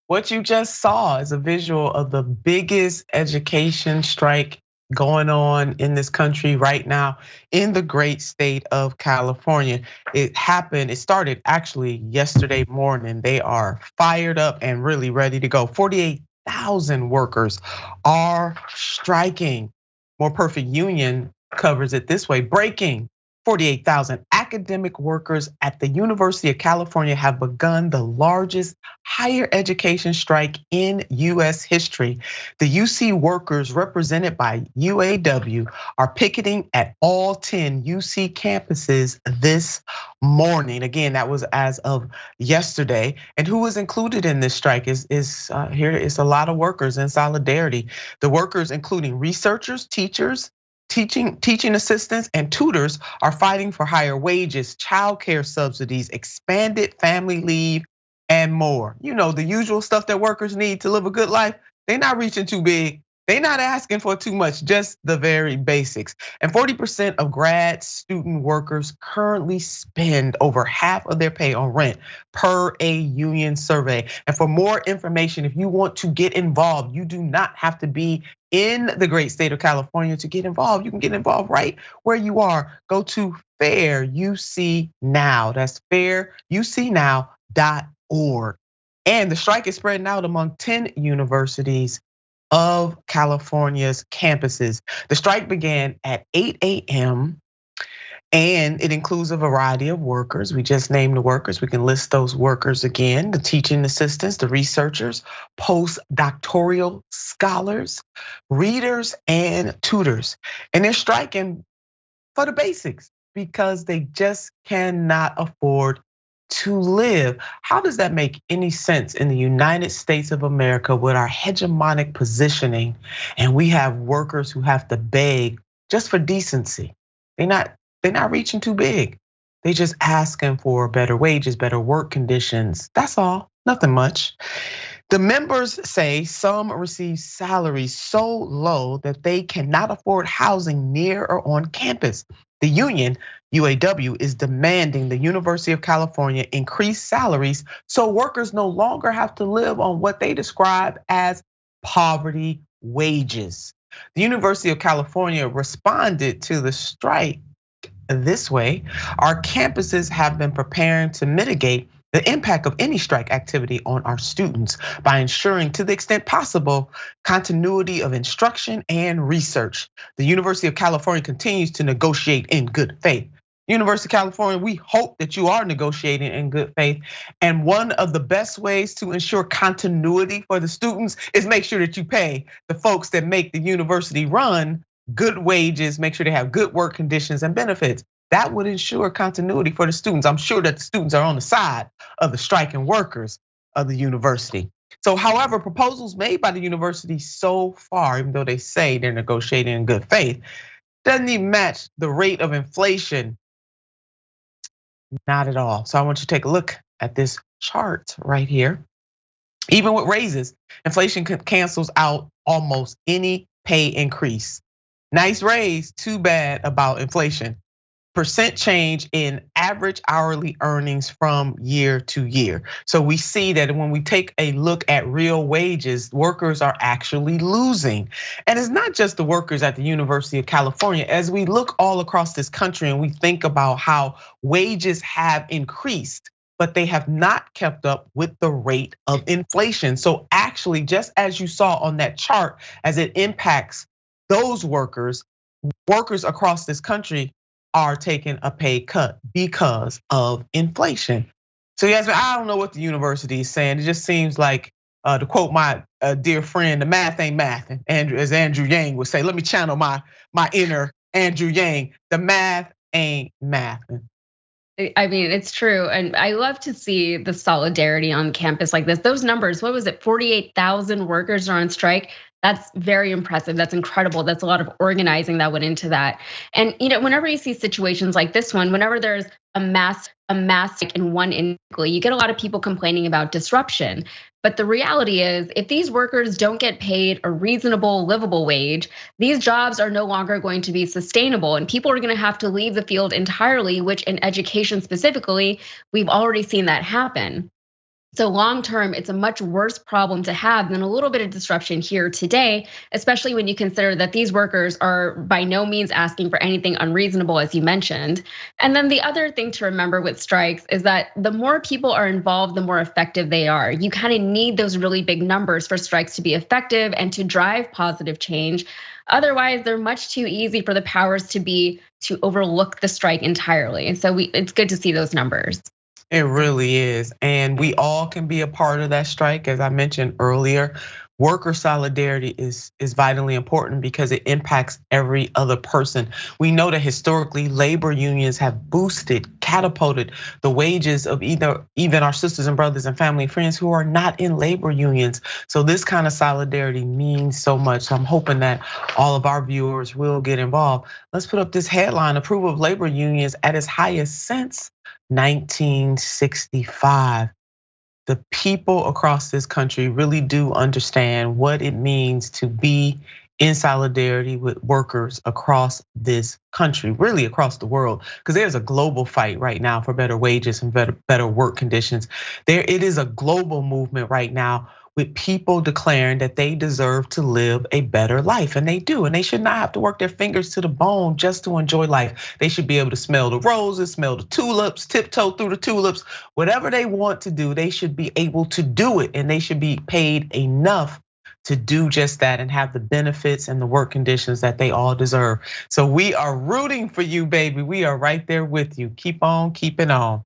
What you just saw is a visual of the biggest education strike going on in this country right now in the great state of California. It started actually yesterday morning. They are fired up and really ready to go. 48,000 workers are striking. More Perfect Union covers it this way: breaking 48,000 academic workers at the University of California have begun the largest higher education strike in US history. The UC workers, represented by UAW, are picketing at all 10 UC campuses this morning. Again, that was as of yesterday. And who is included in this strike is here is a lot of workers in solidarity. The workers, including researchers, teachers, teaching assistants, and tutors, are fighting for higher wages, childcare subsidies, expanded family leave, and more. You know, the usual stuff that workers need to live a good life. They're not reaching too big. They're not asking for too much, just the very basics. And 40% of grad student workers currently spend over half of their pay on rent, per a union survey. And for more information, if you want to get involved, you do not have to be in the great state of California to get involved. You can get involved right where you are. Go to Fair UC Now. That's fairucnow.org. And the strike is spreading out among 10 universities of California's campuses. The strike began at 8 a.m. and it includes a variety of workers. We just named the workers. We can list those workers again: the teaching assistants, the researchers, postdoctoral scholars, readers, and tutors. And they're striking for the basics because they just cannot afford to live. How does that make any sense in the United States of America with our hegemonic positioning, and we have workers who have to beg just for decency? They're not reaching too big. They just asking for better wages, better work conditions. That's all, nothing much. The members say some receive salaries so low that they cannot afford housing near or on campus. The union, UAW, is demanding the University of California increase salaries so workers no longer have to live on what they describe as poverty wages. The University of California responded to the strike this way: our campuses have been preparing to mitigate the impact of any strike activity on our students by ensuring, to the extent possible, continuity of instruction and research. The University of California continues to negotiate in good faith. University of California, we hope that you are negotiating in good faith. And one of the best ways to ensure continuity for the students is make sure that you pay the folks that make the university run good wages, make sure they have good work conditions and benefits. That would ensure continuity for the students. I'm sure that the students are on the side of the striking workers of the university. So, however, proposals made by the university so far, even though they say they're negotiating in good faith, doesn't even match the rate of inflation. Not at all. So I want you to take a look at this chart right here. Even with raises, inflation cancels out almost any pay increase. Nice raise, too bad about inflation. Percent change in average hourly earnings from year to year. So we see that when we take a look at real wages, workers are actually losing. And it's not just the workers at the University of California. As we look all across this country and we think about how wages have increased, but they have not kept up with the rate of inflation. So actually, just as you saw on that chart, as it impacts those workers across this country are taking a pay cut because of inflation. So Yasmin, I don't know what the university is saying. It just seems like, to quote my dear friend, the math ain't mathing. As Andrew Yang would say, let me channel my inner Andrew Yang. The math ain't mathing. I mean, it's true. And I love to see the solidarity on campus like this. Those numbers, what was it? 48,000 workers are on strike. That's very impressive. That's incredible. That's a lot of organizing that went into that. And whenever you see situations like this one, whenever there's a mass in one industry, you get a lot of people complaining about disruption. But the reality is, if these workers don't get paid a reasonable, livable wage, these jobs are no longer going to be sustainable, and people are going to have to leave the field entirely, which in education specifically, we've already seen that happen. So long term, it's a much worse problem to have than a little bit of disruption here today, especially when you consider that these workers are by no means asking for anything unreasonable, as you mentioned. And then the other thing to remember with strikes is that the more people are involved, the more effective they are. You kind of need those really big numbers for strikes to be effective and to drive positive change. Otherwise, they're much too easy for the powers to overlook the strike entirely. And so it's good to see those numbers. It really is. And we all can be a part of that strike. As I mentioned earlier, worker solidarity is vitally important because it impacts every other person. We know that historically labor unions have boosted, catapulted the wages of even our sisters and brothers and family and friends who are not in labor unions. So this kind of solidarity means so much. So I'm hoping that all of our viewers will get involved. Let's put up this headline: approval of labor unions at its highest since 1965. The people across this country really do understand what it means to be in solidarity with workers across this country, really across the world, because there's a global fight right now for better wages and better work conditions. It is a global movement right now with people declaring that they deserve to live a better life, and they do, and they should not have to work their fingers to the bone just to enjoy life. They should be able to smell the roses, smell the tulips, tiptoe through the tulips, whatever they want to do, they should be able to do it, and they should be paid enough to do just that and have the benefits and the work conditions that they all deserve. So we are rooting for you, baby. We are right there with you. Keep on keeping on.